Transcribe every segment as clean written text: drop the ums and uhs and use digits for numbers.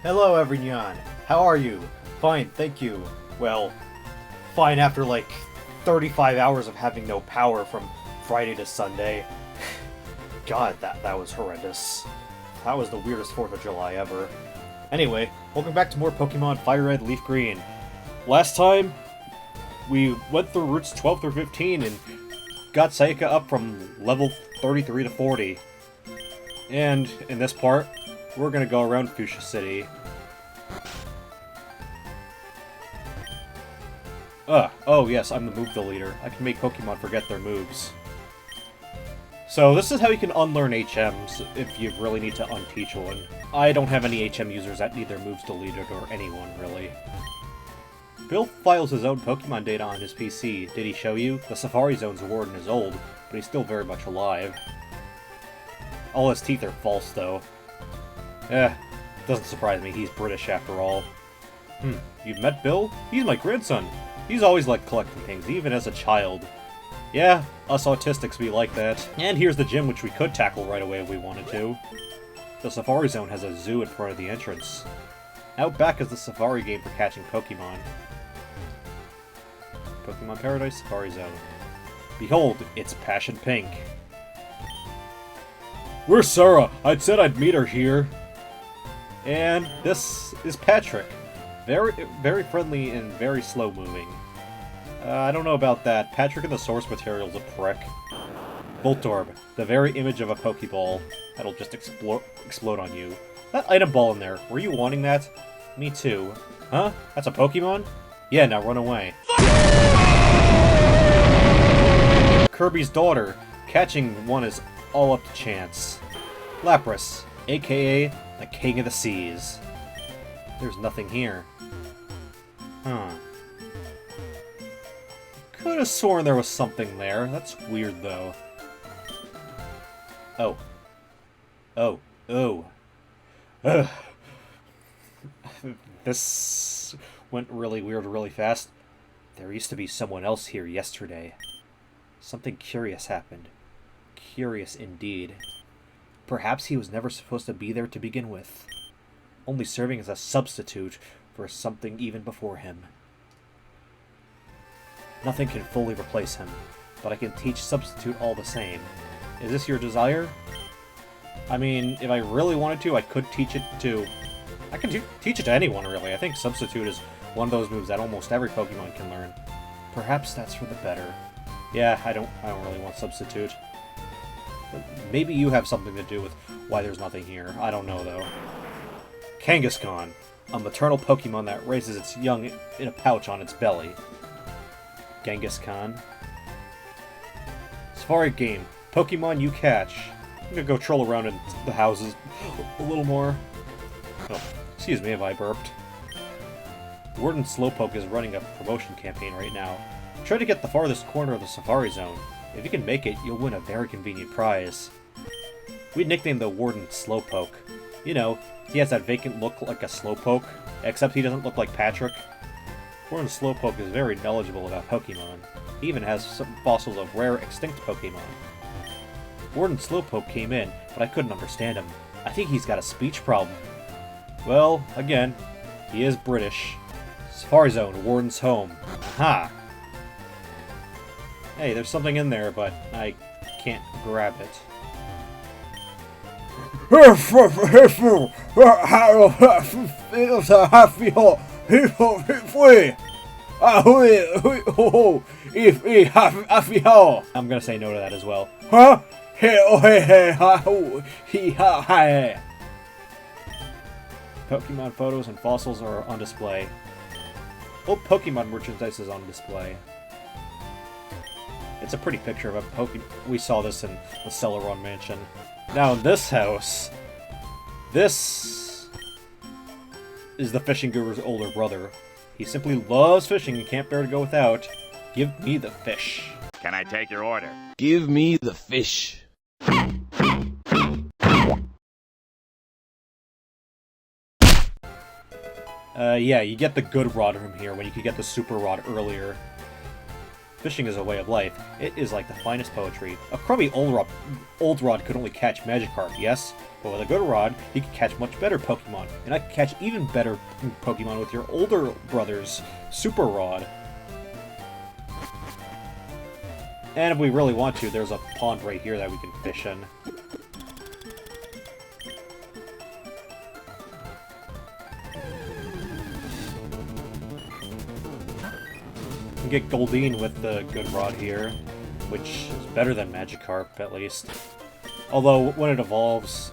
Hello everyone, how are you? Fine, thank you. Well, fine after like 35 hours of having no power from Friday to Sunday. God, that was horrendous. That was the weirdest 4th of July ever. Anyway, welcome back to more Pokemon FireRed, LeafGreen. Last time, we went through routes 12 through 15 and got Sayaka up from level 33 to 40. And in this part, we're gonna go around Fuchsia City. Oh yes, I'm the move deleter. I can make Pokemon forget their moves. So this is how you can unlearn HMs if you really need to unteach one. I don't have any HM users that need their moves deleted or anyone, really. Bill files his own Pokemon data on his PC. Did he show you? The Safari Zone's warden is old, but he's still very much alive. All his teeth are false, though. Doesn't surprise me, he's British after all. You've met Bill? He's my grandson. He's always liked collecting things, even as a child. Yeah, us autistics be like that. And here's the gym, which we could tackle right away if we wanted to. The Safari Zone has a zoo in front of the entrance. Out back is the Safari game for catching Pokemon. Pokemon Paradise, Safari Zone. Behold, it's Passion Pink. Where's Sarah? I'd said I'd meet her here. And this is Patrick. Very friendly and very slow moving. I don't know about that. Patrick in the source material's a prick. Voltorb, the very image of a Pokeball that'll just explode on you. That item ball in there, were you wanting that? Me too. Huh? That's a Pokemon? Yeah, now run away. Kirby's daughter. Catching one is all up to chance. Lapras, aka the King of the Seas. There's nothing here. Huh. Could have sworn there was something there. That's weird, though. Oh. Ugh. This went really weird really fast. There used to be someone else here yesterday. Something curious happened. Curious indeed. Perhaps he was never supposed to be there to begin with. Only serving as a substitute for something even before him. Nothing can fully replace him, but I can teach substitute all the same. Is this your desire? I mean, if I really wanted to, I could teach it to... I can teach it to anyone, really. I think substitute is one of those moves that almost every Pokemon can learn. Perhaps that's for the better. Yeah, I don't really want substitute. But maybe you have something to do with why there's nothing here. I don't know, though. Kangaskhan, a maternal Pokemon that raises its young in a pouch on its belly. Kangaskhan. Safari game. Pokemon you catch. I'm gonna go troll around in the houses a little more. Oh, excuse me if I burped. Warden Slowpoke is running a promotion campaign right now. Try to get the farthest corner of the Safari Zone. If you can make it, you'll win a very convenient prize. We nicknamed the Warden Slowpoke. You know, he has that vacant look like a Slowpoke, except he doesn't look like Patrick. Warden Slowpoke is very knowledgeable about Pokemon. He even has some fossils of rare extinct Pokemon. Warden Slowpoke came in, but I couldn't understand him. I think he's got a speech problem. Well, again, he is British. Safari Zone, Warden's home. Aha! Hey, there's something in there, but I can't grab it. I'm gonna say no to that as well. Pokemon photos and fossils are on display. Old Pokemon merchandise is on display. It's a pretty picture of a Pokemon. We saw this in the Celeron Mansion. Now in this house, this is the fishing guru's older brother. He simply loves fishing and can't bear to go without. Give me the fish. Can I take your order? Give me the fish. Yeah, you get the good rod from here when you could get the super rod earlier. Fishing is a way of life. It is like the finest poetry. A crummy old rod could only catch Magikarp, yes? But with a good rod, he could catch much better Pokemon. And I could catch even better Pokemon with your older brother's Super Rod. And if we really want to, there's a pond right here that we can fish in. We can get Goldeen with the good rod here, which is better than Magikarp, at least. Although, when it evolves...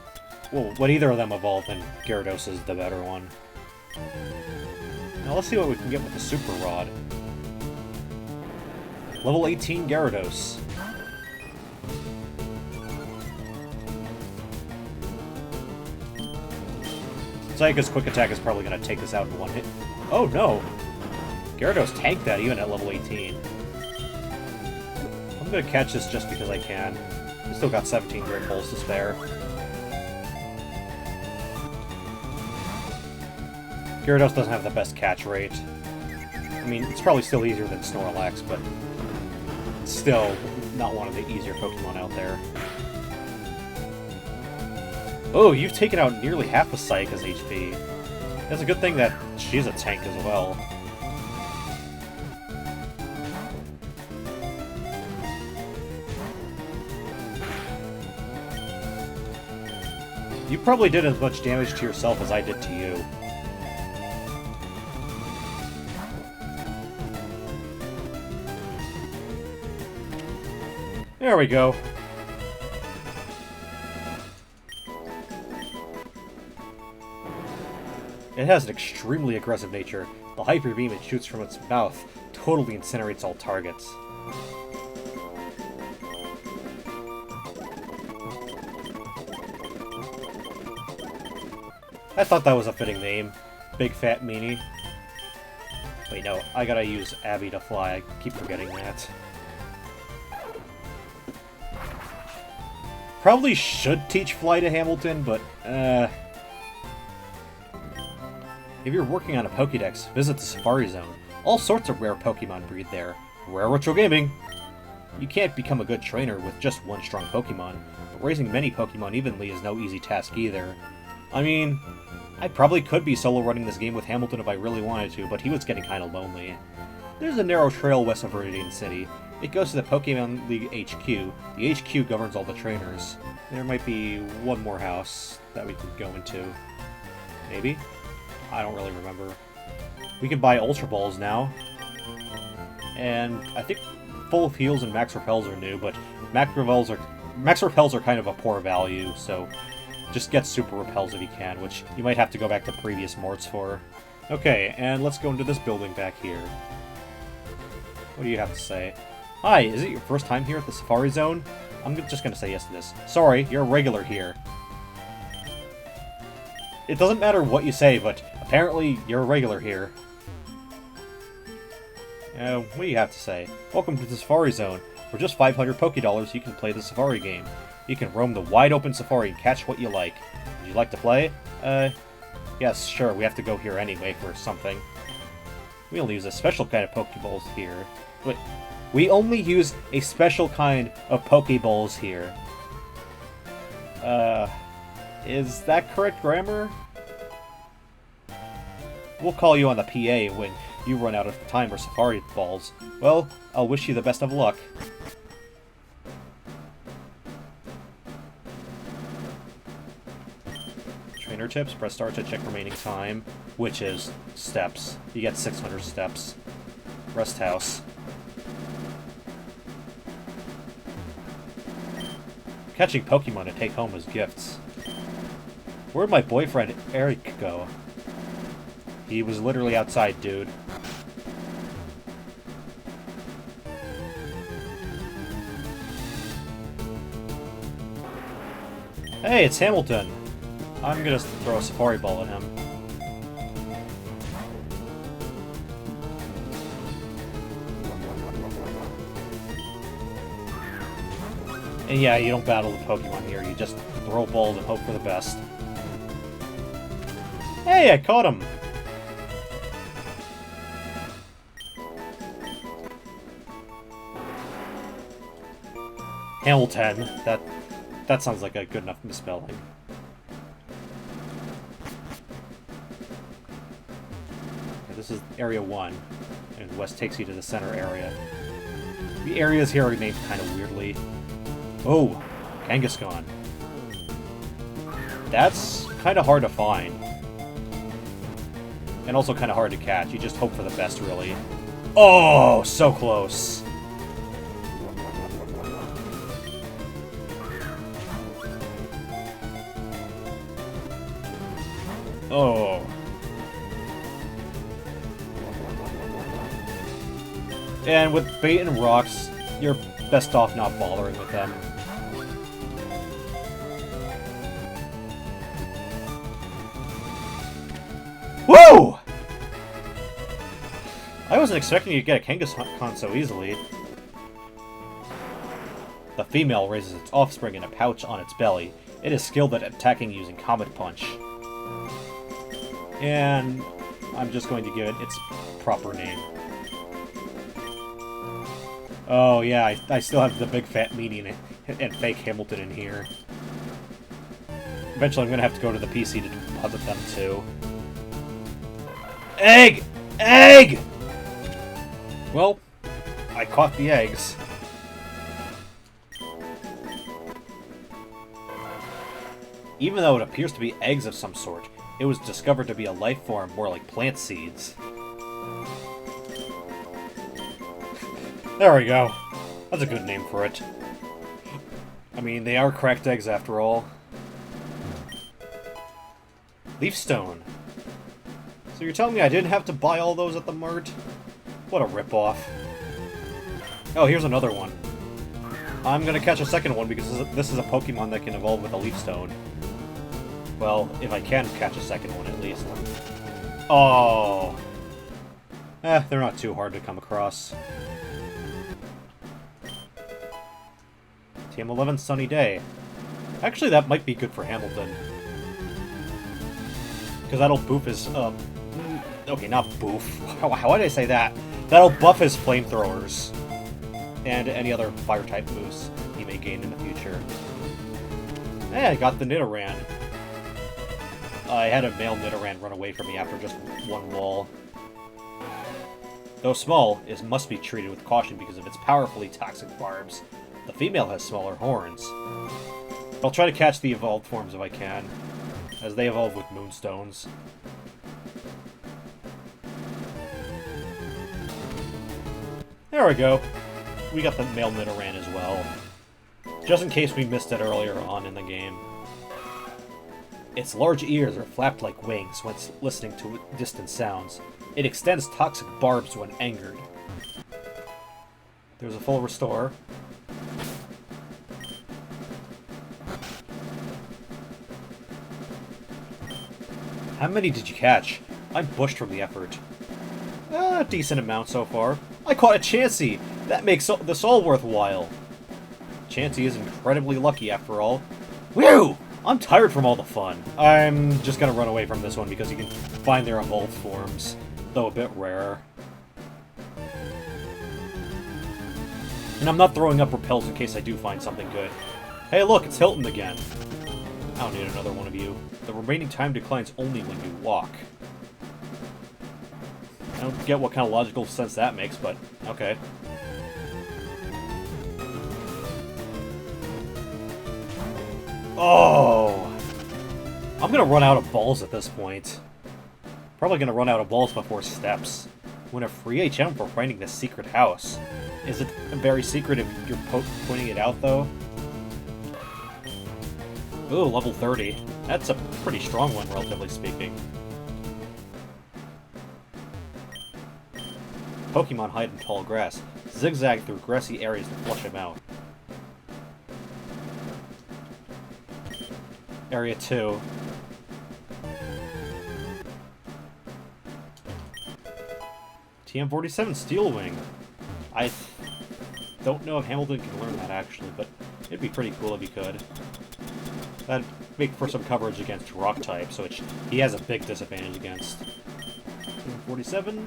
Well, when either of them evolve, then Gyarados is the better one. Now let's see what we can get with the Super Rod. Level 18 Gyarados. Sayaka's Quick Attack is probably going to take this out in one hit. Oh no! Gyarados tanked that even at level 18. I'm going to catch this just because I can. I still got 17 Great Balls to spare. Gyarados doesn't have the best catch rate. I mean, it's probably still easier than Snorlax, but still not one of the easier Pokemon out there. Oh, you've taken out nearly half of Sayaka's HP. It's a good thing that she's a tank as well. You probably did as much damage to yourself as I did to you. There we go. It has an extremely aggressive nature. The Hyper Beam it shoots from its mouth totally incinerates all targets. I thought that was a fitting name. Big Fat Meanie. Wait, no, I gotta use Abby to fly. I keep forgetting that. Probably should teach Fly to Hamilton, but, if you're working on a Pokédex, visit the Safari Zone. All sorts of rare Pokemon breed there. Rare Retro Gaming! You can't become a good trainer with just one strong Pokemon, but raising many Pokemon evenly is no easy task either. I mean, I probably could be solo running this game with Hamilton if I really wanted to, but he was getting kinda lonely. There's a narrow trail west of Viridian City. It goes to the Pokemon League HQ. The HQ governs all the trainers. There might be one more house that we could go into. Maybe? I don't really remember. We can buy Ultra Balls now. And I think Full of Heals and Max Repels are new, but Max Repels are kind of a poor value, so just get Super Repels if you can, which you might have to go back to previous morts for. Okay, and let's go into this building back here. What do you have to say? Hi, is it your first time here at the Safari Zone? I'm just gonna say yes to this. Sorry, you're a regular here. It doesn't matter what you say, but apparently you're a regular here. What do you have to say? Welcome to the Safari Zone. For just 500 Pokédollars, you can play the Safari game. You can roam the wide-open Safari and catch what you like. Would you like to play? Yes, sure, we have to go here anyway for something. We only use a special kind of Pokeballs here. Wait, we only use a special kind of Pokeballs here. Is that correct grammar? We'll call you on the PA when you run out of time for Safari Balls. Well, I'll wish you the best of luck. Trainer tips, press start to check remaining time, which is steps. You get 600 steps. Rest house. Catching Pokemon to take home as gifts. Where'd my boyfriend Eric go? He was literally outside, dude. Hey, it's Hamilton! I'm gonna throw a Safari Ball at him. And yeah, you don't battle the Pokemon here, you just throw balls and hope for the best. Hey, I caught him! Hamilton. That sounds like a good enough misspelling. Okay, this is Area 1, and West takes you to the center area. The areas here are named kind of weirdly. Oh, Kangaskhan. That's kind of hard to find. And also kind of hard to catch. You just hope for the best, really. Oh, so close. Oh. And with bait and rocks, you're best off not bothering with them. Whoa! I wasn't expecting you to get a Kangaskhan so easily. The female raises its offspring in a pouch on its belly. It is skilled at attacking using Comet Punch. And I'm just going to give it its proper name. Oh yeah, I still have the big fat meanie and fake Hamilton in here. Eventually I'm going to have to go to the PC to deposit them too. Egg! Egg! Well, I caught the eggs. Even though it appears to be eggs of some sort, it was discovered to be a life form more like plant seeds. There we go. That's a good name for it. I mean, they are cracked eggs after all. Leafstone. So you're telling me I didn't have to buy all those at the mart? What a ripoff. Oh, here's another one. I'm gonna catch a second one because this is a Pokemon that can evolve with a Leafstone. Well, if I can catch a second one at least. Oh. They're not too hard to come across. TM11 Sunny Day. Actually, that might be good for Hamilton. Because that'll boof his, okay, not boof. How did I say that? That'll buff his flamethrowers. And any other fire-type moves he may gain in the future. Hey, I got the Nidoran. I had a male Nidoran run away from me after just one wall. Though small, it must be treated with caution because of its powerfully toxic barbs. The female has smaller horns. I'll try to catch the evolved forms if I can, as they evolve with moonstones. There we go. We got the male Nidoran as well. Just in case we missed it earlier on in the game. Its large ears are flapped like wings when listening to distant sounds. It extends toxic barbs when angered. There's a full restore. How many did you catch? I'm bushed from the effort. A decent amount so far. I caught a Chansey! That makes this all worthwhile. Chansey is incredibly lucky after all. Whew! I'm tired from all the fun. I'm just gonna run away from this one because you can find their evolved forms, though a bit rarer. And I'm not throwing up repels in case I do find something good. Hey look, it's Hilton again. I don't need another one of you. The remaining time declines only when you walk. I don't get what kind of logical sense that makes, but okay. Oh! I'm gonna run out of balls at this point. Probably gonna run out of balls before steps. Win a free HM for finding the secret house. Is it very secret if you're pointing it out, though? Ooh, level 30. That's a pretty strong one, relatively speaking. Pokemon hide in tall grass. Zigzag through grassy areas to flush them out. Area 2. TM47 Steel Wing. I don't know if Hamilton can learn that, actually, but it'd be pretty cool if he could. That'd make for some coverage against rock types, which he has a big disadvantage against. TM47.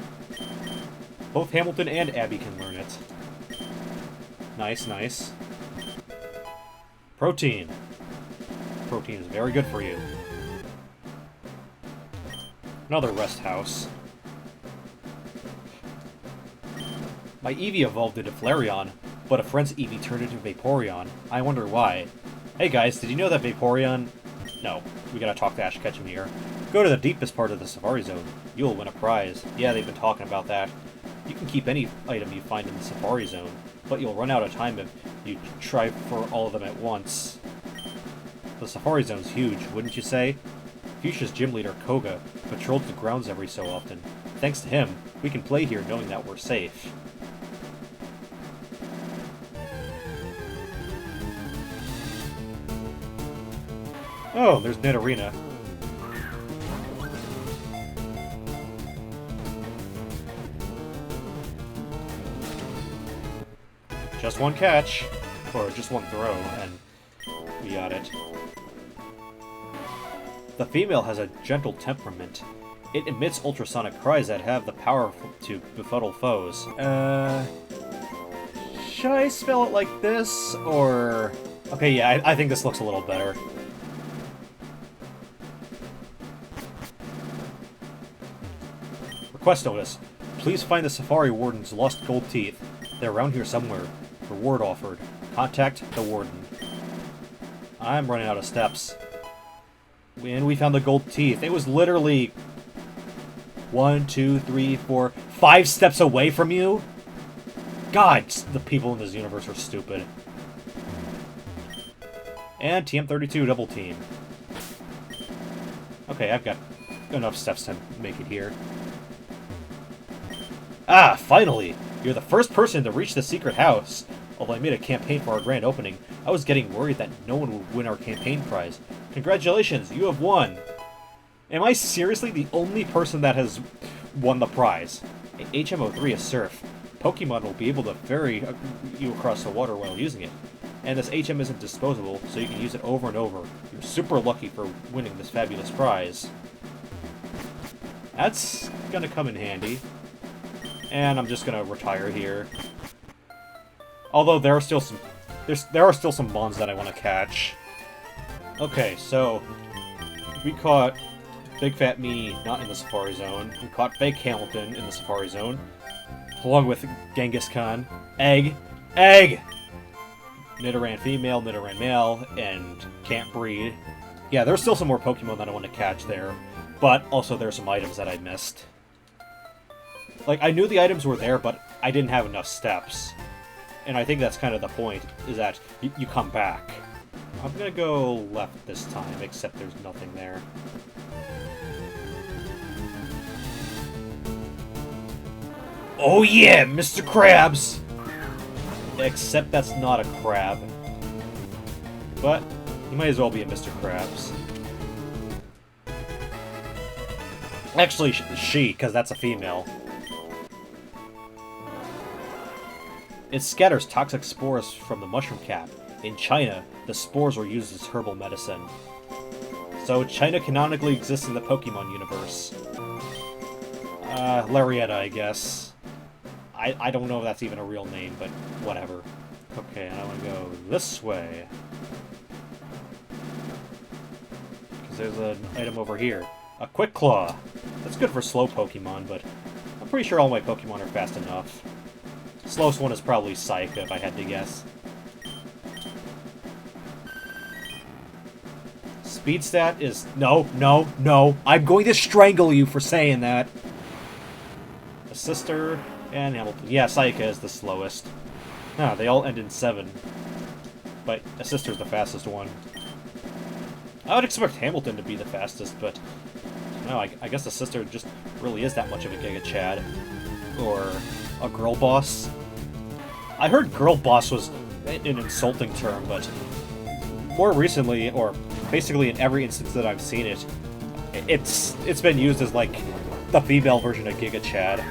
Both Hamilton and Abby can learn it. Nice, nice. Protein. Protein is very good for you. Another rest house. My Eevee evolved into Flareon, but a friend's Eevee turned into Vaporeon. I wonder why. Hey guys, did you know that Vaporeon... No, we gotta talk to Ash Ketchum here. Go to the deepest part of the Safari Zone. You'll win a prize. Yeah, they've been talking about that. You can keep any item you find in the Safari Zone, but you'll run out of time if you try for all of them at once. The Safari Zone's huge, wouldn't you say? Fuchsia's gym leader, Koga, patrols the grounds every so often. Thanks to him, we can play here knowing that we're safe. Oh, there's Nidorina. Just one catch, or just one throw, and we got it. The female has a gentle temperament. It emits ultrasonic cries that have the power to befuddle foes. Should I spell it like this, or... Okay, yeah, I think this looks a little better. Request notice. Please find the Safari Warden's lost gold teeth. They're around here somewhere. Reward offered. Contact the Warden. I'm running out of steps. And we found the gold teeth. It was literally 1, 2, 3, 4, 5 steps away from you? God, the people in this universe are stupid. And TM32 double team. Okay, I've got enough steps to make it here. Ah, finally! You're the first person to reach the secret house. Although I made a campaign for our grand opening, I was getting worried that no one would win our campaign prize. Congratulations, you have won! Am I seriously the only person that has won the prize? HM03 is Surf. Pokemon will be able to ferry you across the water while using it. And this HM isn't disposable, so you can use it over and over. You're super lucky for winning this fabulous prize. That's gonna come in handy. And I'm just gonna retire here. Although there are still some mons that I want to catch. Okay, so we caught Big Fat Me not in the Safari Zone. We caught Fake Hamilton in the Safari Zone, along with Genghis Khan, Egg, Nidoran female, Nidoran male, and can't breed. Yeah, there's still some more Pokemon that I want to catch there, but also there's some items that I missed. Like, I knew the items were there, but I didn't have enough steps. And I think that's kind of the point, is that you come back. I'm gonna go left this time, except there's nothing there. Oh yeah, Mr. Krabs! Except that's not a crab. But, he might as well be a Mr. Krabs. Actually, she, because that's a female. It scatters toxic spores from the mushroom cap. In China, the spores were used as herbal medicine. So China canonically exists in the Pokemon universe. Larietta, I guess. I don't know if that's even a real name, but whatever. Okay, and I want to go this way. Because there's an item over here. A Quick Claw. That's good for slow Pokemon, but I'm pretty sure all my Pokemon are fast enough. Slowest one is probably Psyche, if I had to guess. Speed stat is... No, no, no. I'm going to strangle you for saying that. A Sister and Hamilton. Yeah, Psyche is the slowest. Ah, they all end in 7. But a Sister's the fastest one. I would expect Hamilton to be the fastest, but... No, I guess the Sister just really is that much of a Giga Chad. Or... a girl boss? I heard girl boss was an insulting term, but more recently, or basically in every instance that I've seen it, it's been used as like the female version of Giga Chad.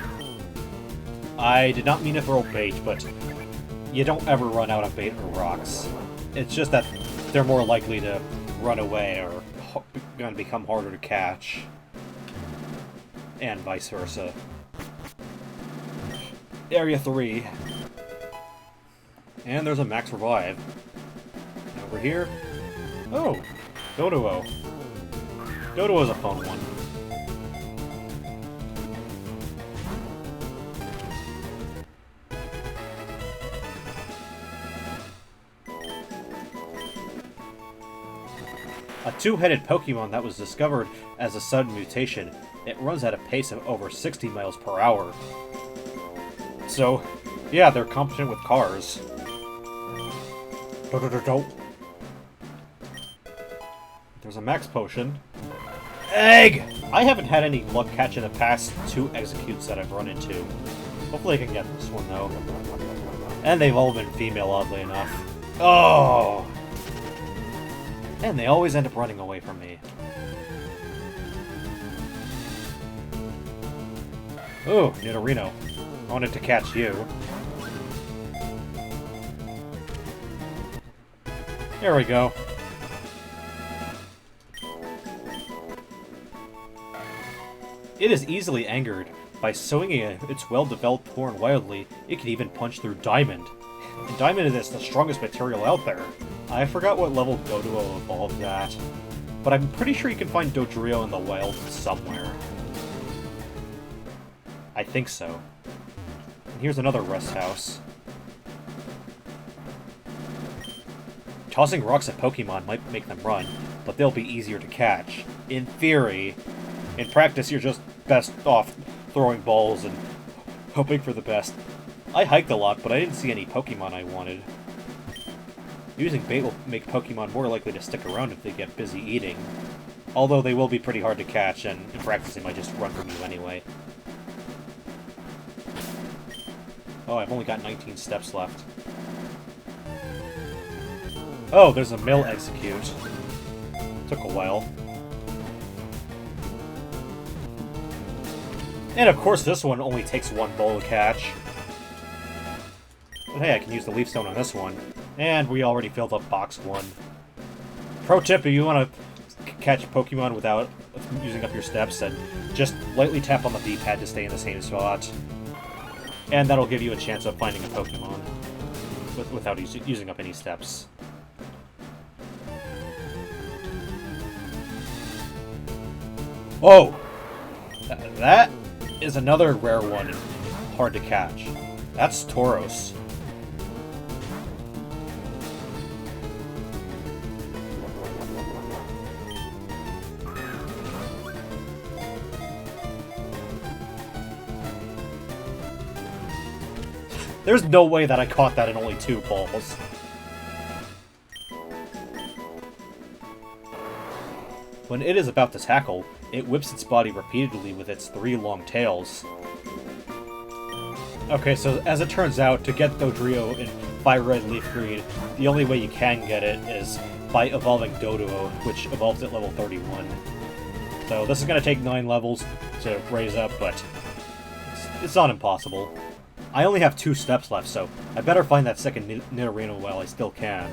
I did not mean to throw bait, but you don't ever run out of bait or rocks. It's just that they're more likely to run away or going to become harder to catch, and vice versa. Area 3. And there's a max revive. Now over here. Oh, Doduo. Doduo's a fun one. A two-headed Pokemon that was discovered as a sudden mutation. It runs at a pace of over 60 miles per hour. So, yeah, they're competent with cars. There's a max potion. Egg! I haven't had any luck catching the past 2 executes that I've run into. Hopefully I can get this one, though. And they've all been female, oddly enough. Oh! And they always end up running away from me. Ooh, Nidorino. I wanted to catch you. There we go. It is easily angered. By swinging its well-developed horn wildly, it can even punch through diamond. And diamond is the strongest material out there. I forgot what level Doduo evolved at, but I'm pretty sure you can find Dodrio in the wild somewhere. I think so. And here's another rest house. Tossing rocks at Pokemon might make them run, but they'll be easier to catch. In theory. In practice, you're just best off throwing balls and hoping for the best. I hiked a lot, but I didn't see any Pokemon I wanted. Using bait will make Pokemon more likely to stick around if they get busy eating. Although they will be pretty hard to catch, and in practice they might just run from you anyway. Oh, I've only got 19 steps left. Oh, there's a mill execute. Took a while. And of course this one only takes 1 ball to catch. But hey, I can use the Leaf Stone on this one. And we already filled up box 1. Pro tip, if you want to catch Pokemon without using up your steps, then just lightly tap on the D-pad to stay in the same spot. And that'll give you a chance of finding a Pokemon without using up any steps. Oh! That is another rare one and hard to catch. That's Tauros. There's no way that I caught that in only 2 balls. When it is about to tackle, it whips its body repeatedly with its 3 long tails. Okay, so as it turns out, to get Dodrio in FireRed LeafGreen, the only way you can get it is by evolving Doduo, which evolves at level 31. So this is going to take 9 levels to raise up, but it's not impossible. I only have 2 steps left, so I better find that second Nidorino while I still can.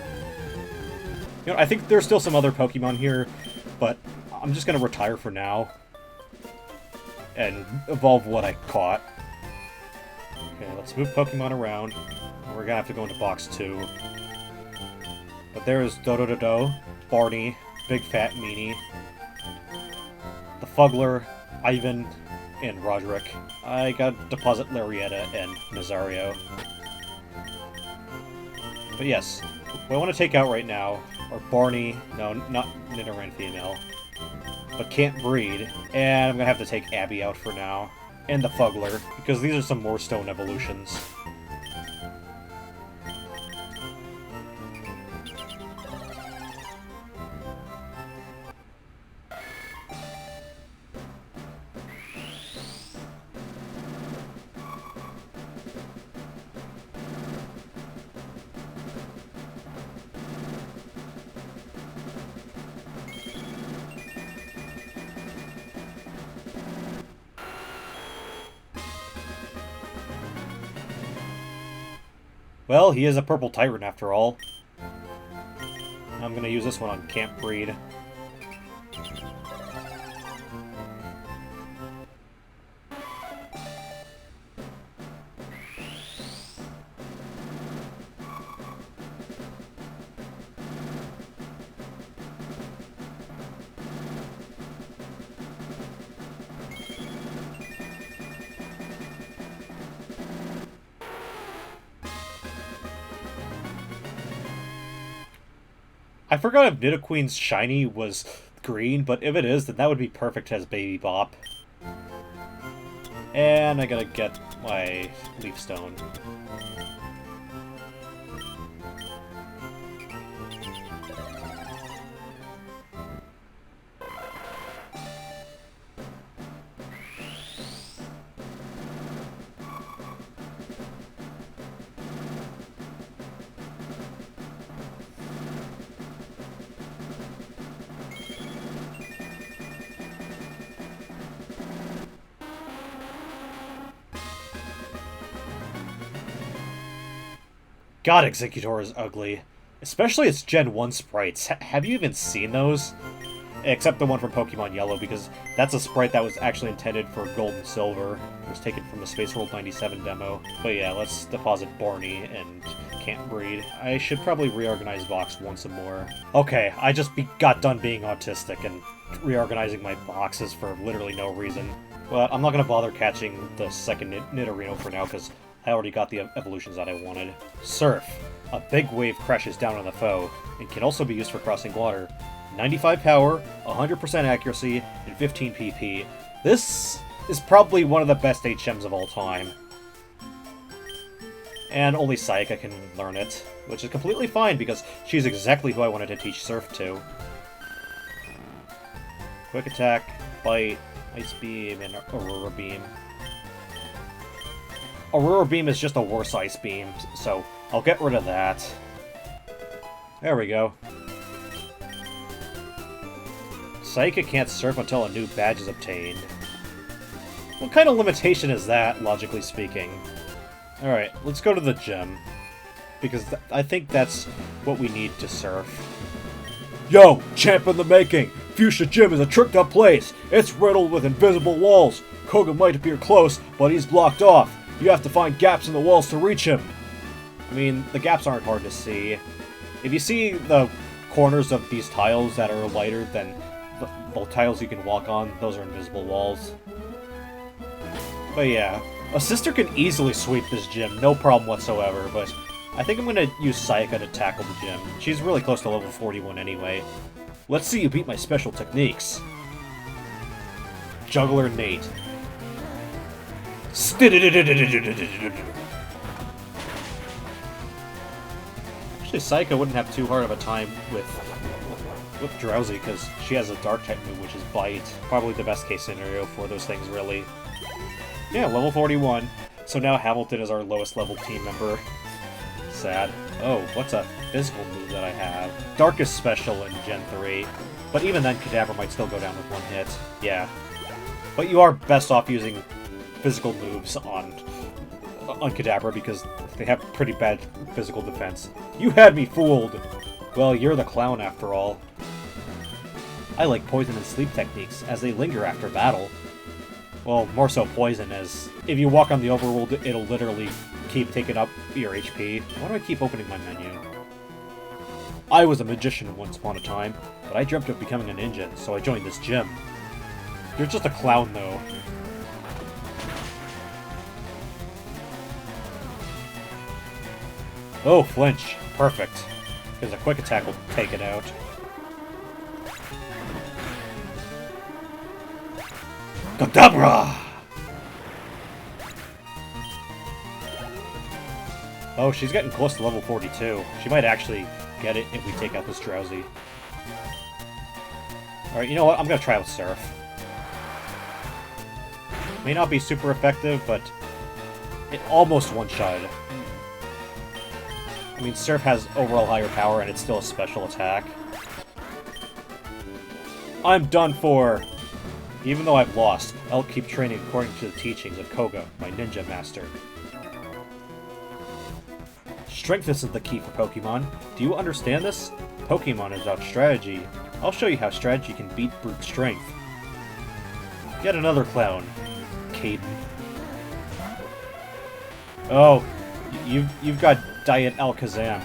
You know, I think there's still some other Pokemon here, but I'm just going to retire for now and evolve what I caught. Okay, let's move Pokemon around. We're going to have to go into box 2. But there's Dodododo, Barney, Big Fat Meanie, the Fuggler, Ivan, and Roderick. I got Deposit Larietta and Nazario. But yes, what I want to take out right now are Barney, no, not Nidoran female, but can't breed, and I'm going to have to take Abby out for now, and the Fuggler, because these are some more stone evolutions. Well, he is a purple tyrant after all. I'm gonna use this one on Can't Breed. I forgot if Nidoqueen's shiny was green, but if it is, then that would be perfect as Baby Bop. And I gotta get my Leaf Stone. God, Executor is ugly. Especially its Gen 1 sprites. Have you even seen those? Except the one from Pokemon Yellow, because that's a sprite that was actually intended for Gold and Silver. It was taken from the Space World 97 demo. But yeah, let's deposit Barney and Can't Breed. I should probably reorganize Vox once some more. Okay, I just got done being autistic and reorganizing my boxes for literally no reason. But I'm not going to bother catching the second Nidorino for now, because I already got the evolutions that I wanted. Surf. A big wave crashes down on the foe, and can also be used for crossing water. 95 power, 100% accuracy, and 15 PP. This is probably one of the best HMs of all time. And only Sayaka can learn it, which is completely fine because she's exactly who I wanted to teach Surf to. Quick Attack, Bite, Ice Beam, and Aurora Beam. Aurora Beam is just a worse Ice Beam, so I'll get rid of that. There we go. Sayaka can't surf until a new badge is obtained. What kind of limitation is that, logically speaking? Alright, let's go to the gym. Because I think that's what we need to surf. Yo! Champ in the making! Fuchsia Gym is a tricked up place! It's riddled with invisible walls! Koga might appear close, but he's blocked off! You have to find gaps in the walls to reach him! I mean, the gaps aren't hard to see. If you see the corners of these tiles that are lighter than the tiles you can walk on, those are invisible walls. But yeah, a sister can easily sweep this gym, no problem whatsoever, but I think I'm going to use Sayaka to tackle the gym. She's really close to level 41 anyway. Let's see you beat my special techniques. Juggler Nate. Actually, Sayaka wouldn't have too hard of a time with Drowsy, because she has a Dark-type move, which is Bite. Probably the best case scenario for those things, really. Yeah, level 41. So now Hamilton is our lowest level team member. Sad. Oh, what's a physical move that I have? Dark is special in Gen 3, but even then Kadabra might still go down with one hit. Yeah. But you are best off using physical moves on Kadabra because they have pretty bad physical defense. You had me fooled! Well, you're the clown after all. I like poison and sleep techniques, as they linger after battle. Well, more so poison, as if you walk on the overworld, it'll literally keep taking up your HP. Why do I keep opening my menu? I was a magician once upon a time, but I dreamt of becoming a ninja, so I joined this gym. You're just a clown, though. Oh, flinch. Perfect. Because a quick attack will take it out. Kadabra! Oh, she's getting close to level 42. She might actually get it if we take out this Drowsy. Alright, you know what? I'm gonna try with Surf. May not be super effective, but it almost one-shotted. I mean, Surf has overall higher power, and it's still a special attack. I'm done for! Even though I've lost, I'll keep training according to the teachings of Koga, my ninja master. Strength isn't the key for Pokemon. Do you understand this? Pokemon is about strategy. I'll show you how strategy can beat brute strength. Yet another clown. Caden. Oh, you've got Diet Alakazam.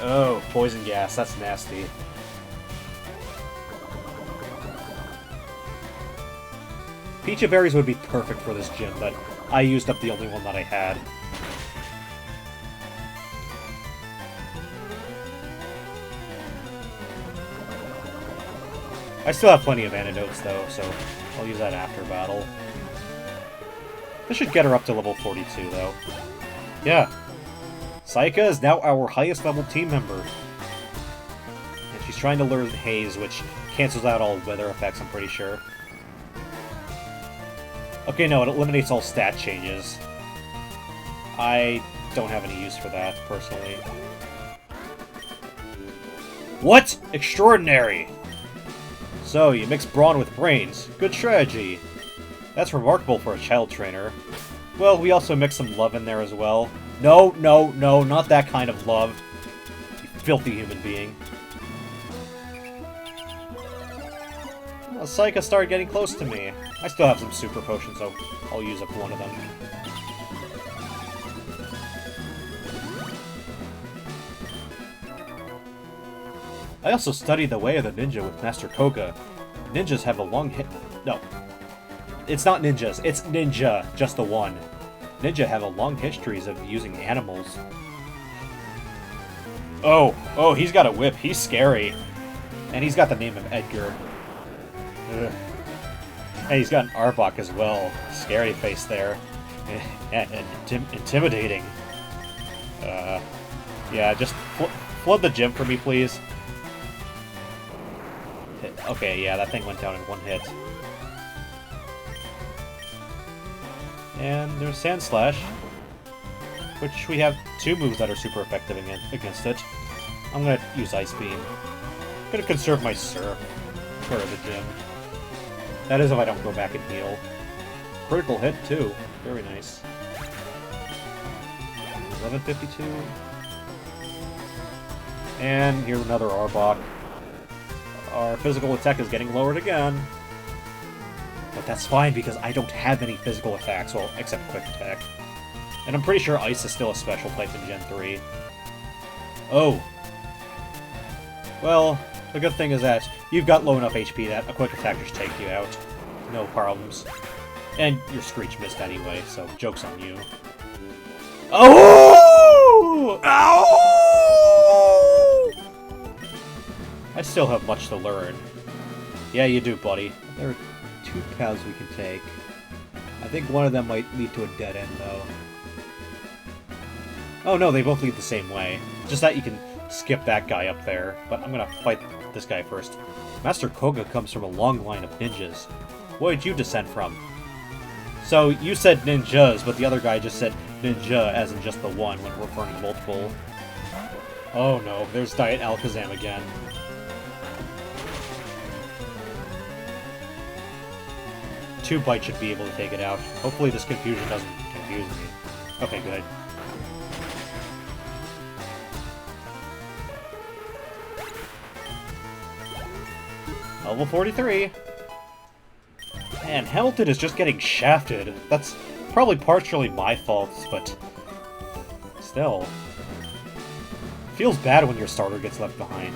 Oh, poison gas, that's nasty. Peach Berries would be perfect for this gym, but I used up the only one that I had. I still have plenty of antidotes, though, so I'll use that after battle. This should get her up to level 42, though. Yeah. Saika is now our highest level team member. And she's trying to learn Haze, which cancels out all weather effects, I'm pretty sure. Okay, no, it eliminates all stat changes. I don't have any use for that, personally. What? Extraordinary! So, you mix brawn with brains. Good strategy. That's remarkable for a child trainer. Well, we also mix some love in there as well. No, no, no, not that kind of love. You filthy human being. Well, Saika started getting close to me. I still have some super potions, so I'll use up one of them. I also studied the way of the ninja with Master Koga. Ninjas have a long No. It's not ninjas, it's ninja, just the one. Ninja have a long histories of using animals. Oh, he's got a whip, he's scary. And he's got the name of Edgar. Ugh. And he's got an Arbok as well. Scary face there. And intimidating. Yeah, just flood the gym for me, please. Okay, yeah, that thing went down in one hit. And there's Sand Slash, which we have two moves that are super effective against it. I'm gonna use Ice Beam. I'm gonna conserve my Surf for the gym. That is if I don't go back and heal. Critical hit, too. Very nice. 1152. And here's another Arbok. Our physical attack is getting lowered again. But that's fine because I don't have any physical attacks, well, except Quick Attack. And I'm pretty sure Ice is still a special type in Gen 3. Oh. Well, the good thing is that you've got low enough HP that a Quick Attack just take you out. No problems. And your Screech missed anyway, so joke's on you. Oh! Ow! I still have much to learn. Yeah, you do, buddy. There are two paths we can take. I think one of them might lead to a dead end, though. Oh no, they both lead the same way. Just that you can skip that guy up there. But I'm gonna fight this guy first. Master Koga comes from a long line of ninjas. Where did you descend from? So, you said ninjas, but the other guy just said ninja as in just the one when referring to multiple. Oh no, there's Diet Alakazam again. Two bites should be able to take it out. Hopefully this confusion doesn't confuse me. Okay, good. Level 43. Man, Hamilton is just getting shafted. That's probably partially my fault, but still. Feels bad when your starter gets left behind.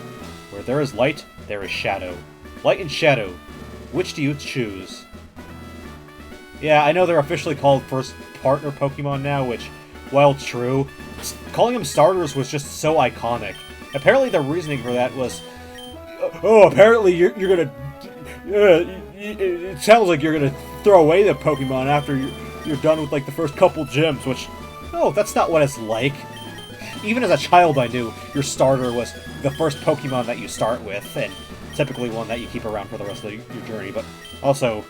Where there is light, there is shadow. Light and shadow. Which do you choose? Yeah, I know they're officially called first partner Pokemon now, which, while true, calling them starters was just so iconic. Apparently the reasoning for that was, oh, apparently you're gonna, it sounds like you're gonna throw away the Pokemon after you're done with like the first couple gyms, which, no, that's not what it's like. Even as a child I knew your starter was the first Pokemon that you start with, and typically one that you keep around for the rest of your journey, but also,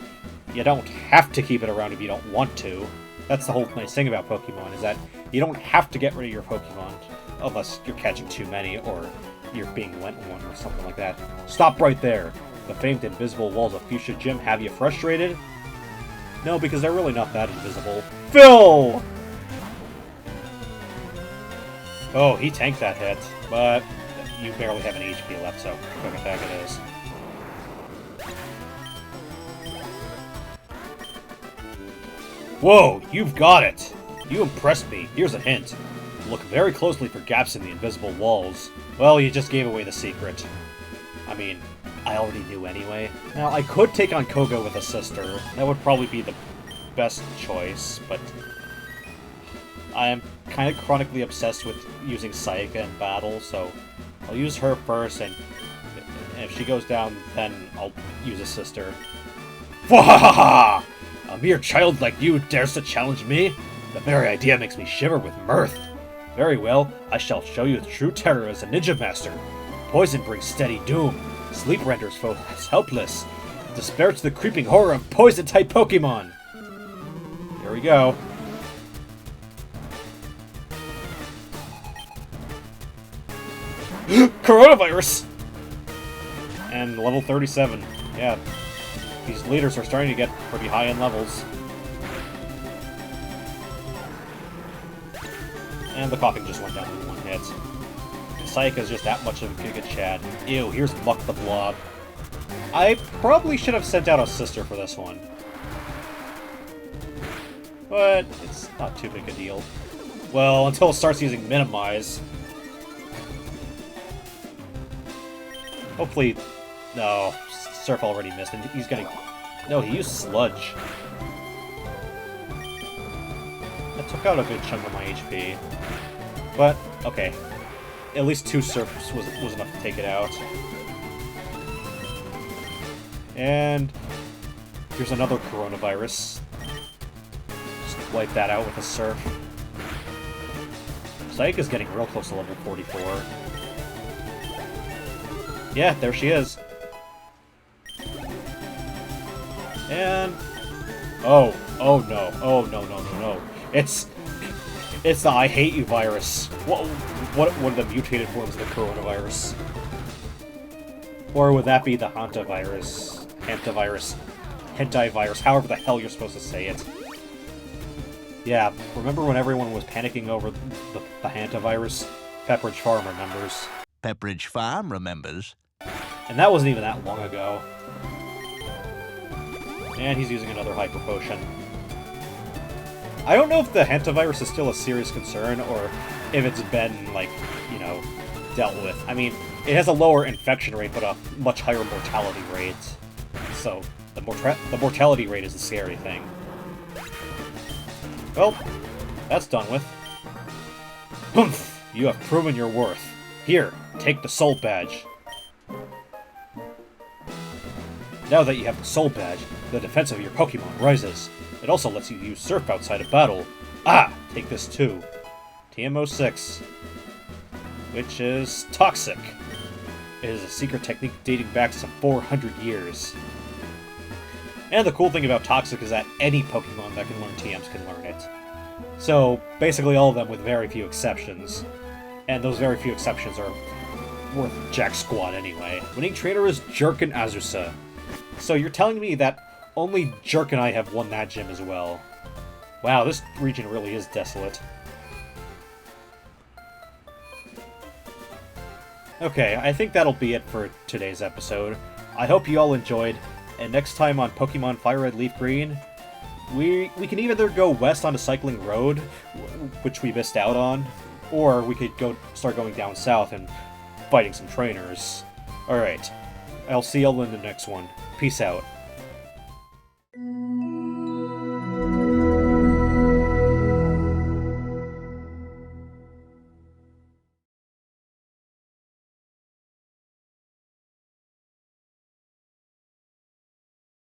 you don't have to keep it around if you don't want to. That's the whole nice thing about Pokemon, is that you don't have to get rid of your Pokemon, unless you're catching too many, or you're being lent one, or something like that. Stop right there! The famed invisible walls of Fuchsia Gym have you frustrated? No, because they're really not that invisible. Phil! Oh, he tanked that hit, but you barely have any HP left, so quick attack it is. Whoa, you've got it! You impressed me. Here's a hint. Look very closely for gaps in the invisible walls. Well, you just gave away the secret. I mean, I already knew anyway. Now, I could take on Koga with a sister. That would probably be the best choice, but I am kind of chronically obsessed with using Sayaka in battle, so I'll use her first, and if she goes down, then I'll use a sister. Wahahaha! A mere child like you dares to challenge me? The very idea makes me shiver with mirth. Very well, I shall show you true terror as a ninja master. Poison brings steady doom. Sleep renders foes helpless. Despair to the creeping horror of poison-type Pokémon. Here we go. Coronavirus! And level 37. Yeah. These leaders are starting to get pretty high in levels. And the coughing just went down in one hit. Sayaka's just that much of a Giga Chad. Ew, here's Muck the Blob. I probably should have sent out a sister for this one. But it's not too big a deal. Well, until it starts using Minimize. Hopefully... No, Surf already missed, and he's gonna... No, he used Sludge. That took out a good chunk of my HP. But, okay. At least 2 Surfs was enough to take it out. And... here's another Coronavirus. Just wipe that out with a Surf. Sayaka's getting real close to level 44. Yeah, there she is. And... oh no, no. It's the I hate you virus. What are the mutated forms of the coronavirus? Or would that be the hantavirus? Hentai virus, however the hell you're supposed to say it. Yeah, remember when everyone was panicking over the hantavirus? Pepperidge Farm remembers. Pepperidge Farm remembers. And that wasn't even that long ago. And he's using another Hyper Potion. I don't know if the hantavirus is still a serious concern, or if it's been, like, you know, dealt with. I mean, it has a lower infection rate, but a much higher mortality rate. So, the mortality rate is the scary thing. Well, that's done with. Humph! You have proven your worth. Here, take the Soul Badge. Now that you have the Soul Badge, the defense of your Pokémon rises. It also lets you use Surf outside of battle. Ah! Take this too. TMO6. Which is Toxic. It is a secret technique dating back some 400 years. And the cool thing about Toxic is that any Pokémon that can learn TMs can learn it. So, basically all of them with very few exceptions. And those very few exceptions are worth jack squat anyway. Winning trainer is Jerkin Azusa. So you're telling me that only Jerk and I have won that gym as well. Wow, this region really is desolate. Okay, I think that'll be it for today's episode. I hope you all enjoyed, and next time on Pokemon FireRed LeafGreen, we can either go west on a cycling road, which we missed out on, or we could start going down south and fighting some trainers. Alright, I'll see y'all in the next one. Peace out.